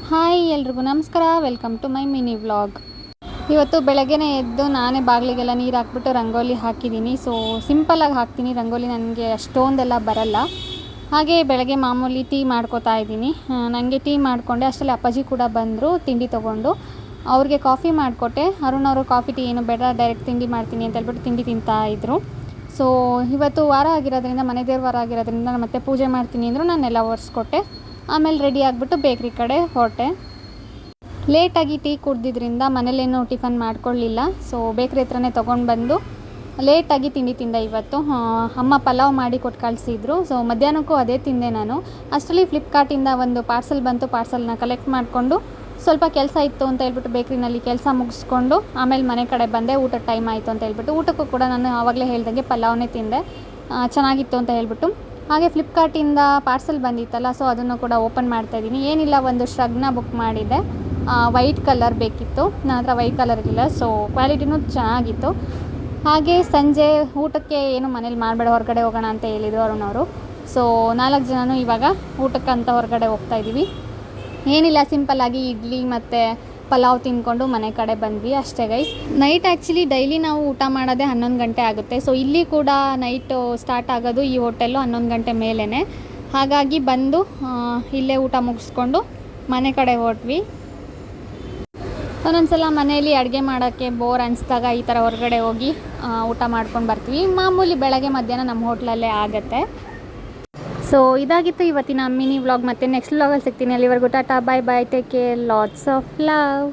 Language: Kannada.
ಹಾಯ್ ಎಲ್ರಿಗೂ ನಮಸ್ಕಾರ, welcome to my mini vlog. ಇವತ್ತು ಬೆಳಗ್ಗೆನೇ ಎದ್ದು ನಾನೇ ಬಾಗಿಲಿಗೆಲ್ಲ ನೀರು ಹಾಕ್ಬಿಟ್ಟು ರಂಗೋಲಿ ಹಾಕಿದ್ದೀನಿ. ಸೊ ಸಿಂಪಲಾಗಿ ಹಾಕ್ತೀನಿ ರಂಗೋಲಿ, ನನಗೆ ಅಷ್ಟೊಂದೆಲ್ಲ ಬರಲ್ಲ. ಹಾಗೆ ಬೆಳಗ್ಗೆ ಮಾಮೂಲಿ ಟೀ ಮಾಡ್ಕೋತಾ ಇದ್ದೀನಿ. ನನಗೆ ಟೀ ಮಾಡಿಕೊಂಡೆ, ಅಷ್ಟರಲ್ಲಿ ಅಪ್ಪಾಜಿ ಕೂಡ ಬಂದರು ತಿಂಡಿ ತೊಗೊಂಡು. ಅವ್ರಿಗೆ ಕಾಫಿ ಮಾಡಿಕೊಟ್ಟೆ. ಅರುಣ್ ಅವರು ಕಾಫಿ ಟೀ ಏನು ಬೇಡ, ಡೈರೆಕ್ಟ್ ತಿಂಡಿ ಮಾಡ್ತೀನಿ ಅಂತ ಹೇಳ್ಬಿಟ್ಟು ತಿಂಡಿ ತಿಂತಾಯಿದ್ರು. ಸೊ ಇವತ್ತು ವಾರ ಆಗಿರೋದ್ರಿಂದ, ಮನೆ ದೇವ್ರ ವಾರ ಆಗಿರೋದ್ರಿಂದ ಮತ್ತೆ ಪೂಜೆ ಮಾಡ್ತೀನಿ ಅಂದರು. ನಾನೆಲ್ಲ ಒರೆಸ್ಕೊಟ್ಟೆ. ಆಮೇಲೆ ರೆಡಿ ಆಗಿಬಿಟ್ಟು ಬೇಕ್ರಿ ಕಡೆ ಹೊರಟೆ. ಲೇಟಾಗಿ ಟೀ ಕುಡ್ದಿದ್ರಿಂದ ಮನೇಲೇನೂ ಟಿಫನ್ ಮಾಡ್ಕೊಳ್ಳಿಲ್ಲ. ಸೊ ಬೇಕ್ರಿ ಹತ್ರನೇ ತೊಗೊಂಡು ಬಂದು ಲೇಟಾಗಿ ತಿಂಡಿ ತಿಂದೆ. ಇವತ್ತು ಅಮ್ಮ ಪಲಾವ್ ಮಾಡಿ ಕೊಟ್ಟು ಕಳಿಸಿದ್ರು. ಸೊ ಮಧ್ಯಾಹ್ನಕ್ಕೂ ಅದೇ ತಿಂದೆ ನಾನು. ಅಷ್ಟರಲ್ಲಿ ಫ್ಲಿಪ್ಕಾರ್ಟಿಂದ ಒಂದು ಪಾರ್ಸಲ್ ಬಂತು. ಪಾರ್ಸಲ್ನ ಕಲೆಕ್ಟ್ ಮಾಡಿಕೊಂಡು ಸ್ವಲ್ಪ ಕೆಲಸ ಇತ್ತು ಅಂತ ಹೇಳ್ಬಿಟ್ಟು ಬೇಕ್ರಿನಲ್ಲಿ ಕೆಲಸ ಮುಗಿಸ್ಕೊಂಡು ಆಮೇಲೆ ಮನೆ ಕಡೆ ಬಂದೆ. ಊಟದ ಟೈಮ್ ಆಯಿತು ಅಂತ ಹೇಳ್ಬಿಟ್ಟು ಊಟಕ್ಕೂ ಕೂಡ ನಾನು ಆವಾಗಲೇ ಹೇಳ್ದಂಗೆ ಪಲಾವ್ನೇ ತಿಂದೆ. ಚೆನ್ನಾಗಿತ್ತು ಅಂತ ಹೇಳ್ಬಿಟ್ಟು. ಹಾಗೆ ಫ್ಲಿಪ್ಕಾರ್ಟಿಂದ ಪಾರ್ಸಲ್ ಬಂದಿತ್ತಲ್ಲ, ಸೊ ಅದನ್ನು ಕೂಡ ಓಪನ್ ಮಾಡ್ತಾಯಿದ್ದೀನಿ. ಏನಿಲ್ಲ, ಒಂದು ಶ್ರಗ್ನ ಬುಕ್ ಮಾಡಿದ್ದೆ. ವೈಟ್ ಕಲರ್ ಬೇಕಿತ್ತು, ನನ್ನ ಹತ್ರ ವೈಟ್ ಕಲರ್ ಇರಲಿಲ್ಲ. ಸೊ ಕ್ವಾಲಿಟಿನೂ ಚೆನ್ನಾಗಿತ್ತು. ಹಾಗೆ ಸಂಜೆ ಊಟಕ್ಕೆ ಏನು ಮನೇಲಿ ಮಾಡಬೇಡ, ಹೊರಗಡೆ ಹೋಗೋಣ ಅಂತ ಹೇಳಿದರು ಅರುಣವರು. ಸೊ 4 ಜನನೂ ಇವಾಗ ಊಟಕ್ಕಂತ ಹೊರಗಡೆ ಹೋಗ್ತಾಯಿದ್ದೀವಿ. ಏನಿಲ್ಲ, ಸಿಂಪಲ್ಲಾಗಿ ಇಡ್ಲಿ ಮತ್ತು ಪಲಾವ್ ತಿಂದ್ಕೊಂಡು ಮನೆ ಕಡೆ ಬಂದ್ವಿ ಅಷ್ಟೇ ಗೈಸ್. ನೈಟ್ ಆ್ಯಕ್ಚುಲಿ ಡೈಲಿ ನಾವು ಊಟ ಮಾಡೋದೇ 11 ಗಂಟೆ ಆಗುತ್ತೆ. ಸೊ ಇಲ್ಲಿ ಕೂಡ ನೈಟು ಸ್ಟಾರ್ಟ್ ಆಗೋದು ಈ ಹೋಟೆಲ್ಲು 11 ಗಂಟೆ ಮೇಲೇ. ಹಾಗಾಗಿ ಬಂದು ಇಲ್ಲೇ ಊಟ ಮುಗಿಸ್ಕೊಂಡು ಮನೆ ಕಡೆ ಹೊರಟ್ವಿ. ಒಂದೊಂದ್ಸಲ ಮನೆಯಲ್ಲಿ ಅಡುಗೆ ಮಾಡೋಕ್ಕೆ ಬೋರ್ ಅನಿಸಿದಾಗ ಈ ಥರ ಹೊರಗಡೆ ಹೋಗಿ ಊಟ ಮಾಡ್ಕೊಂಡು ಬರ್ತೀವಿ. ಮಾಮೂಲಿ ಬೆಳಗ್ಗೆ ಮಧ್ಯಾಹ್ನ ನಮ್ಮ ಹೋಟ್ಲಲ್ಲೇ ಆಗುತ್ತೆ. ಸೊ ಇದಾಗಿತ್ತು ಇವತ್ತಿನ ಮಿನಿ ವ್ಲಾಗ್. ಮತ್ತು ನೆಕ್ಸ್ಟ್ ವ್ಲಾಗಲ್ಲಿ ಸಿಗ್ತೀನಿ. ಅಲ್ಲಿವರೆಗೂ tata, bye bye, take care, lots of love.